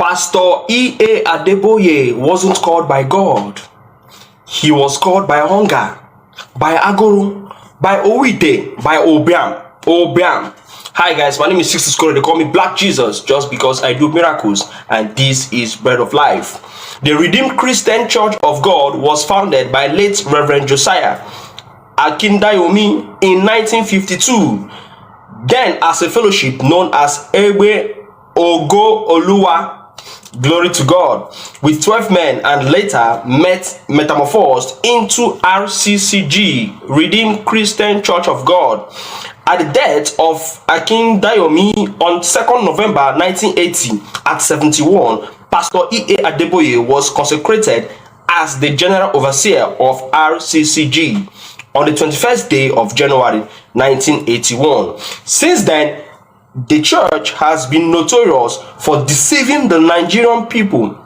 Pastor E.A. Adeboye wasn't called by God. He was called by hunger, by agoro, by owite, by obiam. Hi guys, my name is Sixty Score. They call me Black Jesus just because I do miracles, and this is Bread of Life. The Redeemed Christian Church of God was founded by late Reverend Josiah Akindayomi in 1952, then as a fellowship known as Ewe Ogo Oluwa, glory to God, with 12 men, and later metamorphosed into RCCG, Redeemed Christian Church of God. At the death of Akindayomi on 2nd November 1980 at 71, Pastor E.A. Adeboye was consecrated as the General Overseer of RCCG on the 21st day of January 1981. Since then, the church has been notorious for deceiving the Nigerian people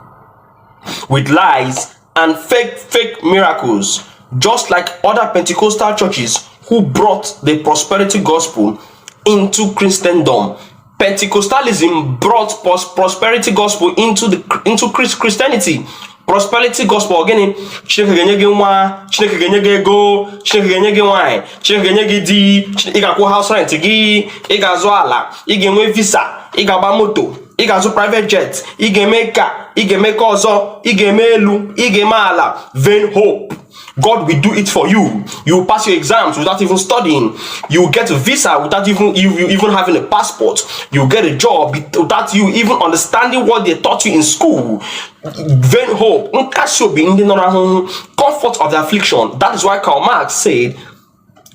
with lies and fake miracles, just like other Pentecostal churches who brought the prosperity gospel into Christendom. Pentecostalism brought prosperity gospel into Christianity. Prosperity gospel again, Chineke ga-enye gị nwa, Chineke ga-enye gị ego, Chineke ga-enye gị nwanyị, Chineke ga-enye gị di, ị ga-akwụ house rent gị, ị ga-azụ ala, ị ga-enwe visa, ị ga-agba moto, ị ga-azụ private jet, ị ga-eme ka, ị ga-eme ka ọzọ, ị ga-eme elu, ị ga-eme ala. Vain hope. God will do it for you. You will pass your exams without even studying. You will get a visa without even having a passport. You will get a job without you even understanding what they taught you in school. Vain hope. Comfort of the affliction. That is why Karl Marx said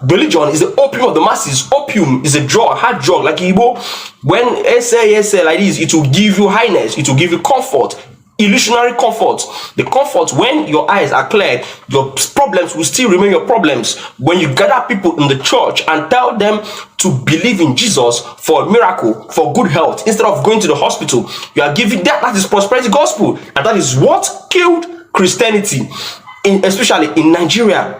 religion is the opium of the masses. Opium is a drug, hard drug, like Igbo. When say like this, it will give you highness, it will give you comfort. Illusionary comfort. The comfort when your eyes are cleared, your problems will still remain your problems. When you gather people in the church and tell them to believe in Jesus for a miracle, for good health, instead of going to the hospital, you are giving that is prosperity gospel, and that is what killed Christianity, especially in Nigeria.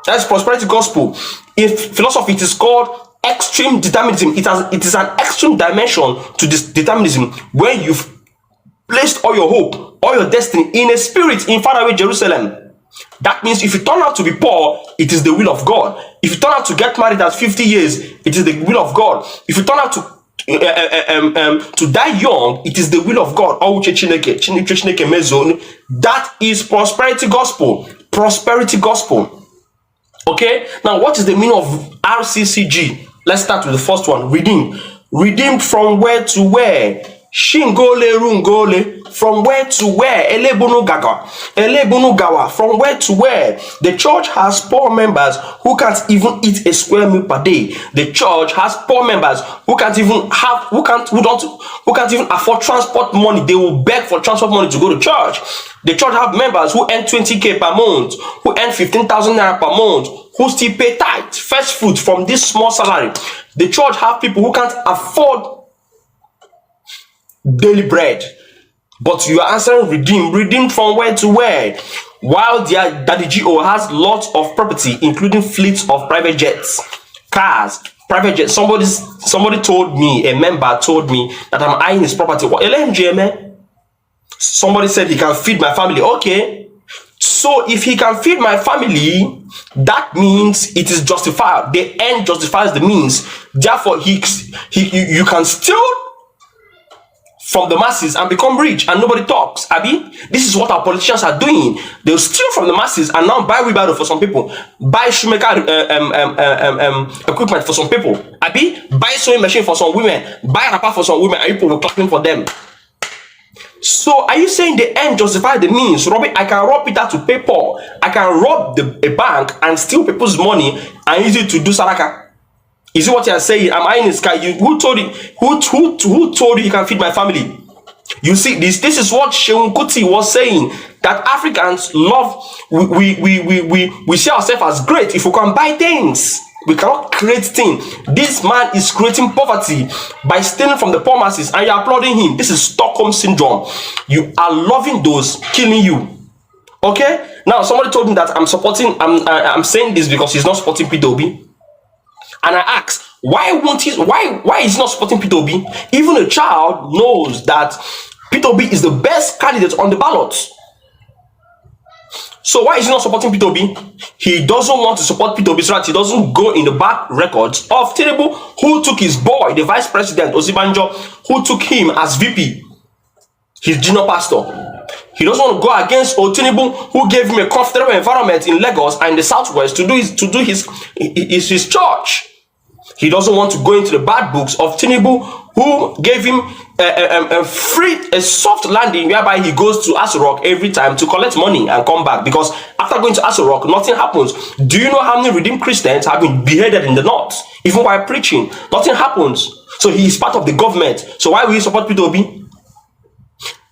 That's prosperity gospel. In philosophy, it is called extreme determinism. It is an extreme dimension to this determinism when you've placed all your hope, all your destiny in a spirit in faraway Jerusalem. That means if you turn out to be poor, it is the will of God. If you turn out to get married at 50 years, it is the will of God. If you turn out to die young, it is the will of God. That is prosperity gospel. Prosperity gospel. Okay, now what is the meaning of RCCG? Let's start with the first one. Redeemed. Redeemed from where to where? Shingole rungole, from where to where? Elebunu gawa, from where to where? The church has poor members who can't even eat a square meal per day. The church has poor members who can't even afford transport money. They will beg for transport money to go to church. The church have members who earn 20k per month, who earn 15,000 naira per month, who still pay tithe, first food from this small salary. The church have people who can't afford daily bread, but you are answering redeemed from where to where? While their daddy GO has lots of property, including fleets of private jets, cars, private jets. Somebody told me, a member told me that I'm eyeing his property. What LMJ, man? Somebody said he can feed my family. Okay, so if he can feed my family, that means it is justified. The end justifies the means. Therefore, you can steal from the masses and become rich, and nobody talks. Abi, this is what our politicians are doing. They'll steal from the masses and now buy wheelbarrow for some people, buy shoemaker equipment for some people. Abi, buy sewing machine for some women, buy wrapper for some women, and people will clapping for them. So are you saying the end justify the means? Robbie, I can rob Peter to pay Paul. I can rob a bank and steal people's money and use it to do saraka. Is it what you are saying? Am I in the sky? Who told you? Who told you can feed my family? You see, this is what Sheun Kuti was saying, that Africans love. We see ourselves as great if we can buy things. We cannot create things. This man is creating poverty by stealing from the poor masses, and you are applauding him. This is Stockholm syndrome. You are loving those killing you. Okay. Now somebody told me that I'm saying this because he's not supporting P2B. And I asked, why is he not supporting P2B? Even a child knows that P2B Peter Obi is the best candidate on the ballot. So why is he not supporting Peter Obi? He doesn't want to support Peter Obi so that he doesn't go in the back records of Tinubu, who took his boy, the vice president, Osibanjo, who took him as VP, his junior pastor. He doesn't want to go against Tinubu, who gave him a comfortable environment in Lagos and the southwest to do his church. He doesn't want to go into the bad books of Tinubu, who gave him a soft landing whereby he goes to Aso Rock every time to collect money and come back. Because after going to Aso Rock, nothing happens. Do you know how many redeemed Christians have been beheaded in the north? Even while preaching, nothing happens. So he is part of the government. So why will he support Peter Obi?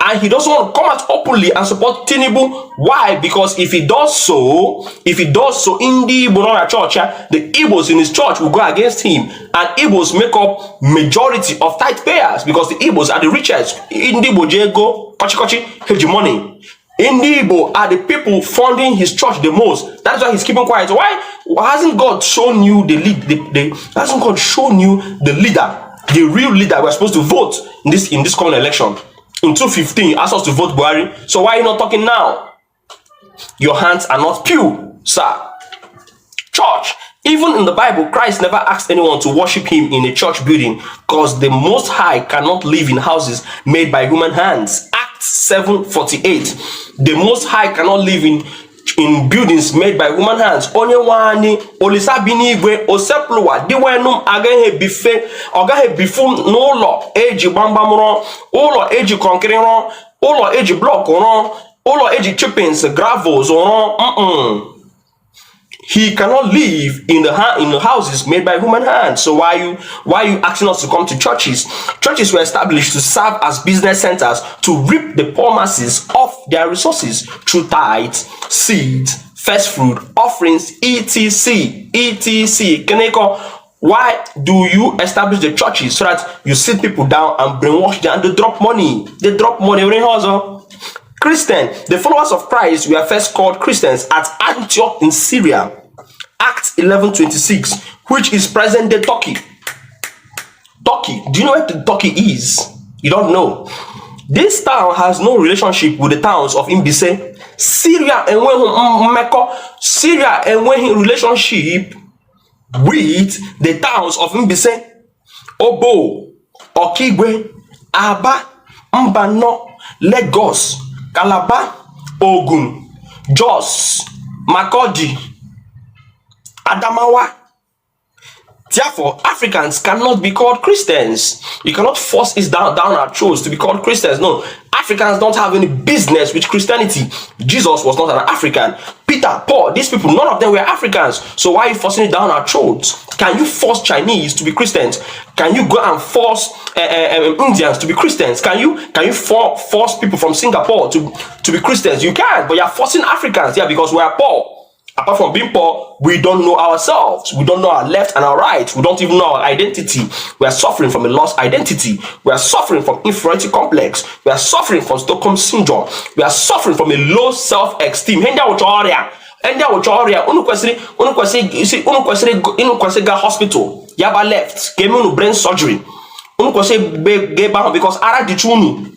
And he doesn't want to come out openly and support Tinubu. Why? Because if he does so in the Bonora church, the Igbos in his church will go against him. And Igbos make up majority of tithe payers because the Igbos are the richest. Indibo Jego, Kochi, hegemony. Indibo are the people funding his church the most. That's why he's keeping quiet. Why hasn't God shown you hasn't God shown you the leader, the real leader we're supposed to vote in this coming election? In 2015, you asked us to vote Buhari. So why are you not talking now? Your hands are not pure, sir. Church. Even in the Bible, Christ never asked anyone to worship him in a church building because the Most High cannot live in houses made by human hands. Acts 7:48. The Most High cannot live in buildings made by human hands. Onye wani olisa binigwe osepluwa diwenum agaghị ebifu n'ụlọ eji gbamgbam rụọ, ụlọ eji kọnkịrị rụọ, ụlọ eji blọk rụọ, ụlọ eji chippings gravels rụọ. He cannot live in the houses made by human hands. So why are you asking us to come to churches? Churches were established to serve as business centers to reap the poor masses of their resources through tithes, seeds, first fruit, offerings, etc. Keneko, why do you establish the churches so that you sit people down and brainwash them and they drop money? They drop money every house. Christian, the followers of Christ were first called Christians at Antioch in Syria, Acts 11:26, which is present-day Turkey. Turkey, do you know where Turkey is? You don't know. This town has no relationship with the towns of Imbise. Syria and Syria and when relationship with the towns of Imbise, Obo, Okigwe, Aba, Mbano, Lagos, Calabar, Ogun, Jos, Makurdi, Adamawa. Therefore, Africans cannot be called Christians. You cannot force it down our throats to be called Christians. No, Africans don't have any business with Christianity. Jesus was not an African. Peter, Paul, these people, none of them were Africans. So why are you forcing it down our throats? Can you force Chinese to be Christians? Can you go and force Indians to be Christians? Can you force people from Singapore to be Christians? You can, but you're forcing Africans, because we are poor. Apart from being poor, we don't know ourselves. We don't know our left and our right. We don't even know our identity. We are suffering from a lost identity. We are suffering from inferiority complex. We are suffering from Stockholm syndrome. We are suffering from a low self-esteem. Hospital. Yaba left. Gave me brain surgery. Because ara di chunu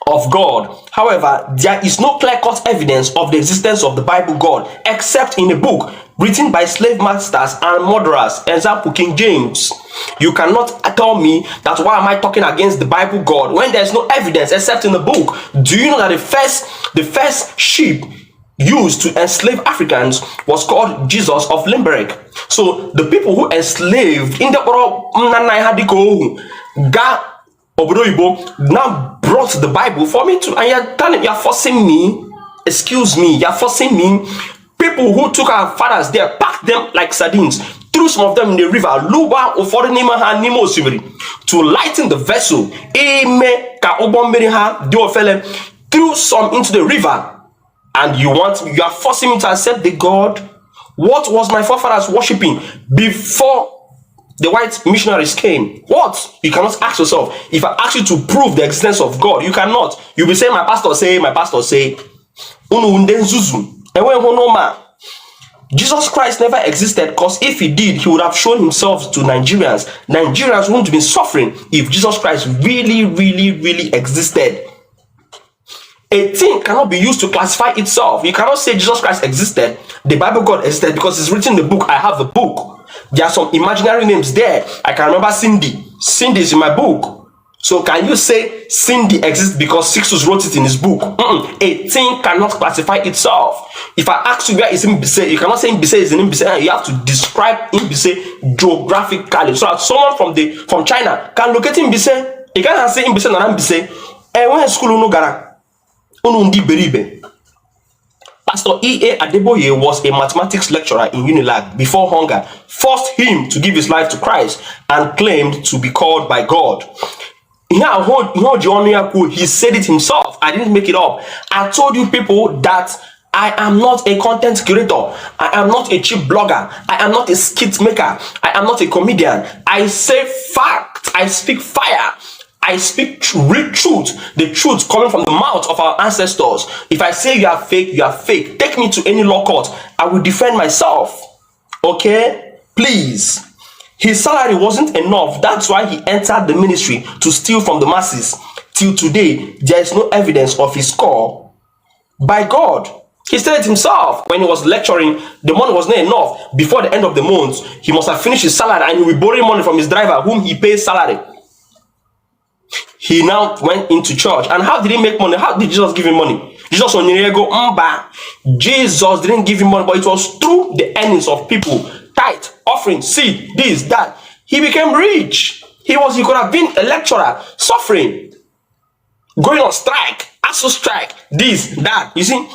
of God. However, there is no clear-cut evidence of the existence of the Bible God except in a book written by slave masters and murderers. Example, King James. You cannot tell me that why am I talking against the Bible God when there's no evidence except in the book. Do you know that the first ship used to enslave Africans was called Jesus of Limerick? So the people who enslaved in the now brought the Bible for me to, and you're telling me, you're forcing me, excuse me, you're forcing me. People who took our fathers there, packed them like sardines, threw some of them in the river, to lighten the vessel, threw some into the river, and you are forcing me to accept the God. What was my forefathers worshiping before the white missionaries came? What? You cannot ask yourself. If I ask you to prove the existence of God, you cannot. You'll be saying, my pastor say. Jesus Christ never existed, because if he did, he would have shown himself to Nigerians. Nigerians wouldn't be suffering if Jesus Christ really existed. A thing cannot be used to classify itself. You cannot say Jesus Christ existed, the Bible God existed, because it's written in the book. I have the book. There are some imaginary names there. I can remember Cindy. Cindy is in my book. So can you say Cindy exists because Sixtus wrote it in his book? A thing cannot classify itself. If I ask you where is Mbise, you cannot say Mbise is in Mbise. You have to describe Mbise geographically. So that someone from China can locate Mbise. You can't say Mbise na Mbise. When school no gara, unundi beribe. Pastor E.A. Adeboye was a mathematics lecturer in Unilag before hunger forced him to give his life to Christ and claimed to be called by God. He said it himself. I didn't make it up. I told you people that I am not a content curator. I am not a cheap blogger. I am not a skit maker. I am not a comedian. I say fact. I speak fire. I speak real truth. The truth coming from the mouth of our ancestors. If I say you are fake, you are fake. Take me to any law court. I will defend myself. Okay? Please. His salary wasn't enough. That's why he entered the ministry to steal from the masses. Till today, there is no evidence of his call by God. He said it himself when he was lecturing. The money was not enough. Before the end of the month, he must have finished his salary and he will borrow money from his driver, whom he pays salary. He now went into church. And how did he make money? How did Jesus give him money? Jesus didn't give him money, but it was through the earnings of people. Tithe, offering, seed, this, that. He became rich. He could have been a lecturer, suffering, going on strike, ASO strike, this, that. You see,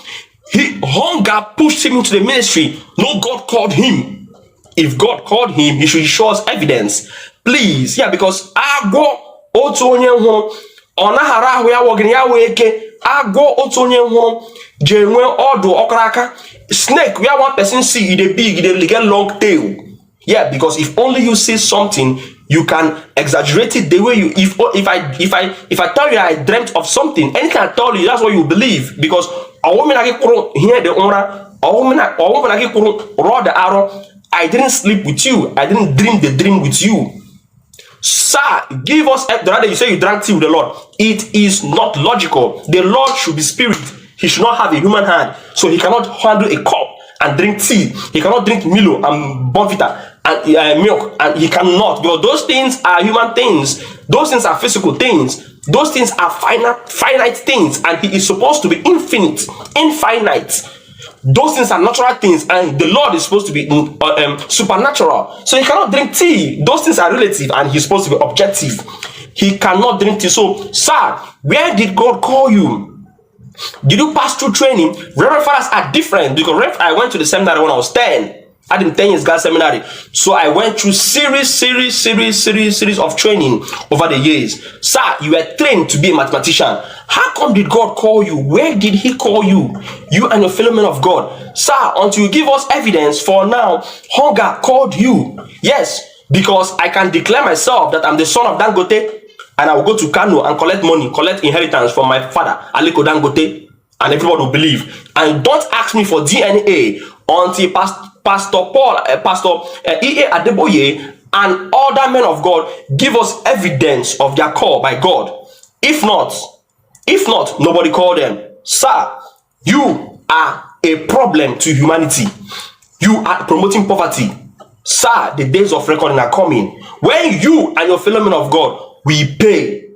hunger pushed him into the ministry. No, God called him. If God called him, he should show us evidence. Please, yeah, because agwo otu onye hụrụ ọ nahara ahụ ya wogiri ya wee eke agwo otu onye hụrụ je nwe ọdụ ọkara snake where one person see it big, it get long tail. Yeah, because if only you see something, you can exaggerate it the way you. If I tell you I dreamt of something, anything I tell you, that's what you believe. Because a woman hear the owner, a woman raw the arrow. I didn't sleep with you. I didn't dream the dream with you. Sir, give us. The other you say you drank tea with the Lord. It is not logical. The Lord should be spirit. He should not have a human hand, so he cannot handle a cup and drink tea. He cannot drink Milo and Bonvita and milk, and he cannot, because those things are human things. Those things are physical things. Those things are finite things, and he is supposed to be infinite, infinite. Those things are natural things, and the Lord is supposed to be supernatural. So he cannot drink tea. Those things are relative, and he's supposed to be objective. He cannot drink tea. So, sir, where did God call you? Did you pass through training? Reverend fathers are different, because I went to the seminary when I was 10. I did 10 years girls seminary. So I went through series of training over the years. Sir, you were trained to be a mathematician. How come did God call you? Where did he call you? You and your fellow men of God. Sir, until you give us evidence, for now, hunger called you. Yes, because I can declare myself that I'm the son of Dangote, and I will go to Kano and collect money, collect inheritance from my father, Aliko Dangote, and everybody will believe. And don't ask me for DNA until Pastor E.A. Adeboye and other men of God give us evidence of their call by God. If not, nobody call them. Sir, you are a problem to humanity. You are promoting poverty. Sir, the days of reckoning are coming when you and your fellow men of God we pay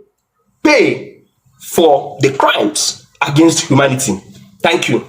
for the crimes against humanity. Thank you.